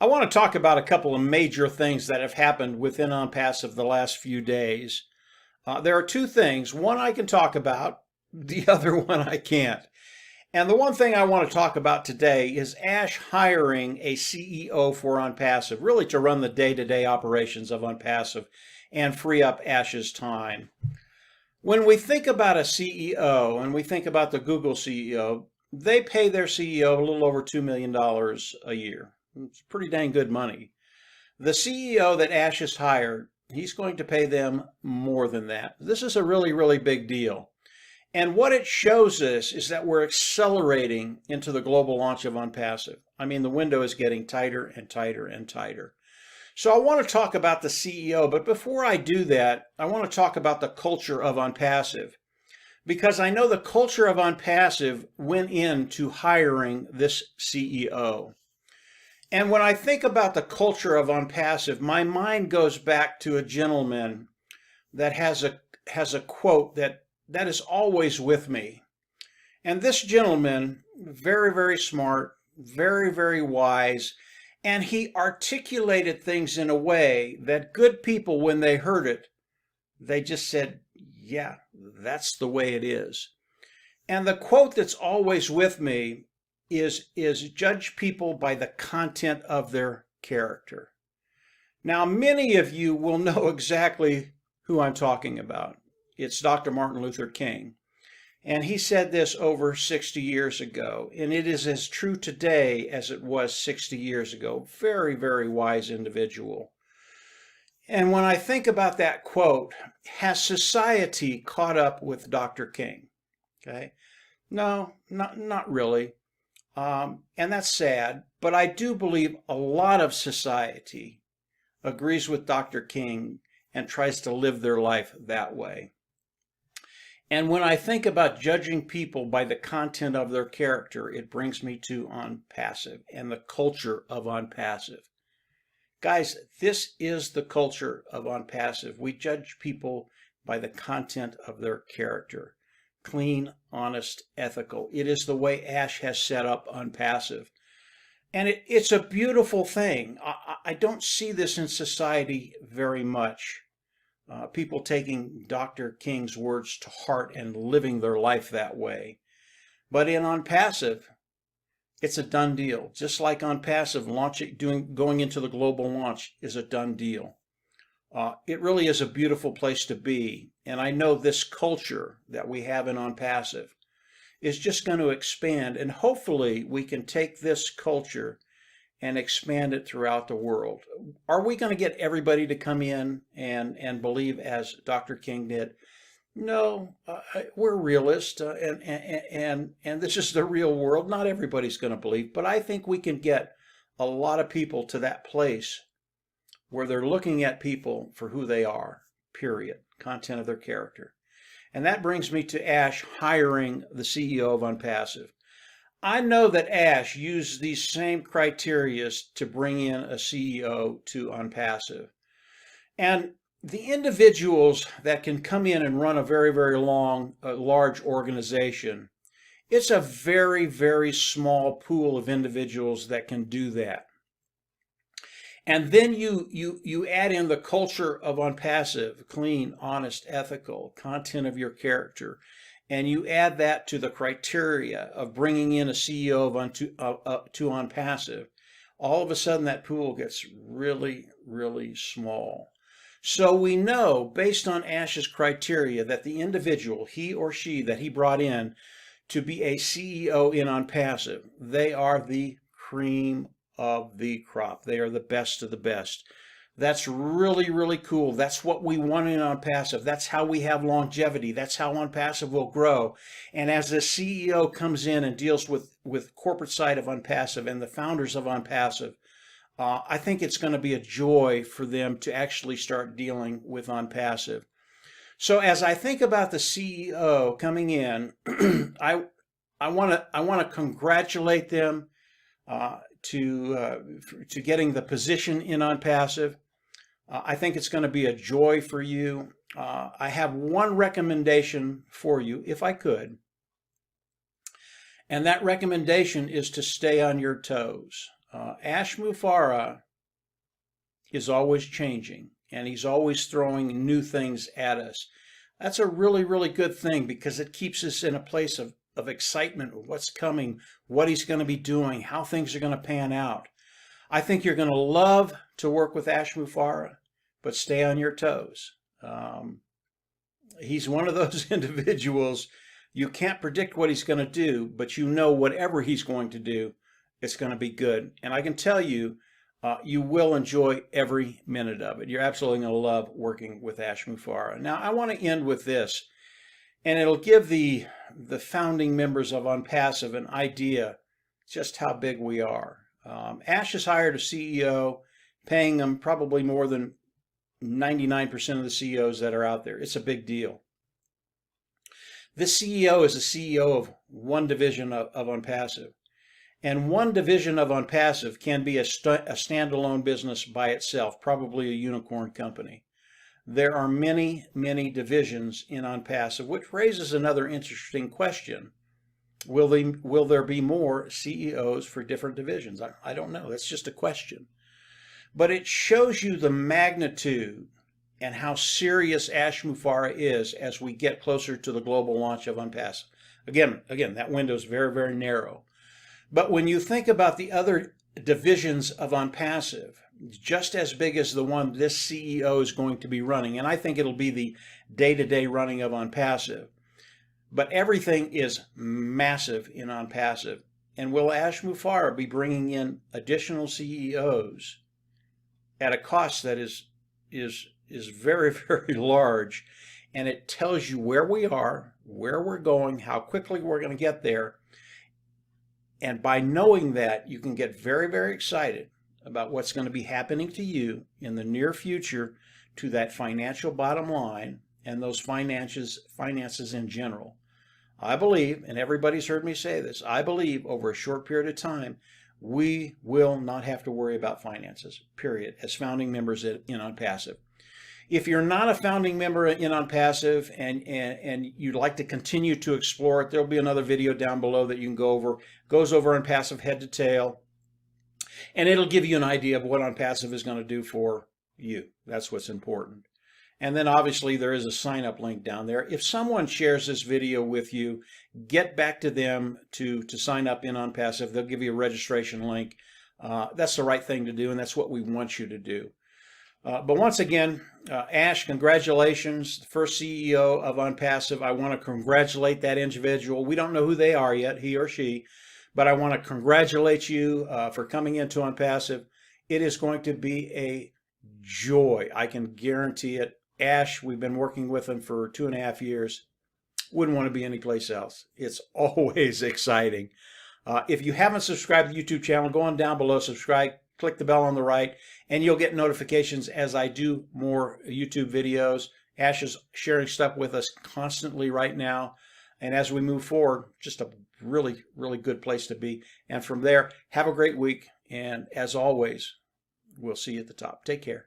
I want to talk about a couple of major things that have happened within Onpassive the last few days. There are two things. One I can talk about, the other one I can't. And the one thing I want to talk about today is Ash hiring a CEO for Onpassive, really to run the day-to-day operations of Onpassive and free up Ash's time. When we think about a CEO, and we think about the Google CEO, they pay their CEO a little over $2 million a year. It's pretty dang good money. The CEO that Ash has hired, he's going to pay them more than that. This is a really, really big deal. And what it shows us is that we're accelerating into the global launch of Onpassive. I mean, the window is getting tighter and tighter and tighter. So I want to talk about the CEO, but before I do that, I want to talk about the culture of Onpassive, because I know the culture of Onpassive went into hiring this CEO. And when I think about the culture of Onpassive, my mind goes back to a gentleman that has a quote that is always with me. And this gentleman, very, very smart, very, very wise, and he articulated things in a way that good people, when they heard it, they just said, yeah, that's the way it is. And the quote that's always with me is judge people by the content of their character. Now, many of you will know exactly who I'm talking about. It's Dr. Martin Luther King. And he said this over 60 years ago, and it is as true today as it was 60 years ago. Very, very wise individual. And when I think about that quote, has society caught up with Dr. King? Okay. No, not really. And that's sad, but I do believe a lot of society agrees with Dr. King and tries to live their life that way. And when I think about judging people by the content of their character, it brings me to Onpassive and the culture of Onpassive. Guys, this is the culture of Onpassive. We judge people by the content of their character. Clean, honest, ethical. It is the way Ash has set up Onpassive. And it's a beautiful thing. I don't see this in society very much. People taking Dr. King's words to heart and living their life that way. But in Onpassive, it's a done deal. Just like Onpassive, going into the global launch is a done deal. It really is a beautiful place to be. And I know this culture that we have in Onpassive is just going to expand. And hopefully we can take this culture and expand it throughout the world. Are we going to get everybody to come in and believe as Dr. King did? No, we're realists, and this is the real world. Not everybody's going to believe, but I think we can get a lot of people to that place where they're looking at people for who they are, period, content of their character. And that brings me to Ash hiring the CEO of Onpassive. I know that Ash used these same criteria to bring in a CEO to Onpassive. And the individuals that can come in and run a very, very large organization, it's a very, very small pool of individuals that can do that. And then you add in the culture of Onpassive, clean, honest, ethical, content of your character, and you add that to the criteria of bringing in a CEO to Onpassive, all of a sudden that pool gets really, really small. So we know, based on Ash's criteria, that the individual, he or she, that he brought in to be a CEO in Onpassive, they are the cream of the crop. They are the best of the best. That's really, really cool. That's what we want in Onpassive. That's how we have longevity. That's how Onpassive will grow. And as the CEO comes in and deals with corporate side of Onpassive and the founders of Onpassive, I think it's going to be a joy for them to actually start dealing with Onpassive. So as I think about the CEO coming in, I want to congratulate them to getting the position in Onpassive. I think it's going to be a joy for you. I have one recommendation for you, if I could, and that recommendation is to stay on your toes. Ash Mufareh is always changing, and he's always throwing new things at us. That's a really, really good thing because it keeps us in a place of excitement of what's coming, what he's going to be doing, how things are going to pan out. I think you're going to love to work with Ash Mufareh, but stay on your toes. He's one of those individuals, you can't predict what he's going to do, but you know whatever he's going to do, it's going to be good. And I can tell you, you will enjoy every minute of it. You're absolutely going to love working with Ash Mufareh. Now, I want to end with this, and it'll give the founding members of Onpassive an idea just how big we are. Ash has hired a CEO, paying them probably more than 99% of the CEOs that are out there. It's a big deal. This CEO is a CEO of one division of Onpassive. And one division of Onpassive can be a standalone business by itself, probably a unicorn company. There are many, many divisions in Onpassive, which raises another interesting question. Will there be more CEOs for different divisions? I don't know. That's just a question. But it shows you the magnitude and how serious Ash Mufareh is as we get closer to the global launch of Onpassive. Again, that window is very, very narrow. But when you think about the other divisions of Onpassive, just as big as the one this CEO is going to be running, and I think it'll be the day-to-day running of Onpassive, but everything is massive in Onpassive. And will Ash Mufareh be bringing in additional CEOs at a cost that is very, very large? And it tells you where we are, where we're going, how quickly we're going to get there. And by knowing that, you can get very, very excited about what's going to be happening to you in the near future to that financial bottom line and those finances in general. I believe, and everybody's heard me say this, I believe over a short period of time, we will not have to worry about finances, period, as founding members in Onpassive. If you're not a founding member in Onpassive and you'd like to continue to explore it, there'll be another video down below that you can go over. Goes over Onpassive head to tail, and it'll give you an idea of what Onpassive is going to do for you. That's what's important. And then obviously there is a sign up link down there. If someone shares this video with you, get back to them to sign up in Onpassive. They'll give you a registration link. That's the right thing to do, and that's what we want you to do. But once again, Ash, congratulations, the first CEO of Onpassive. I want to congratulate that individual. We don't know who they are yet, he or she, but I want to congratulate you for coming into Onpassive. It is going to be a joy. I can guarantee it. Ash, we've been working with him for 2.5 years. Wouldn't want to be anyplace else. It's always exciting. If you haven't subscribed to the YouTube channel, go on down below, subscribe, click the bell on the right, and you'll get notifications as I do more YouTube videos. Ash is sharing stuff with us constantly right now. And as we move forward, just a really, really good place to be. And from there, have a great week. And as always, we'll see you at the top. Take care.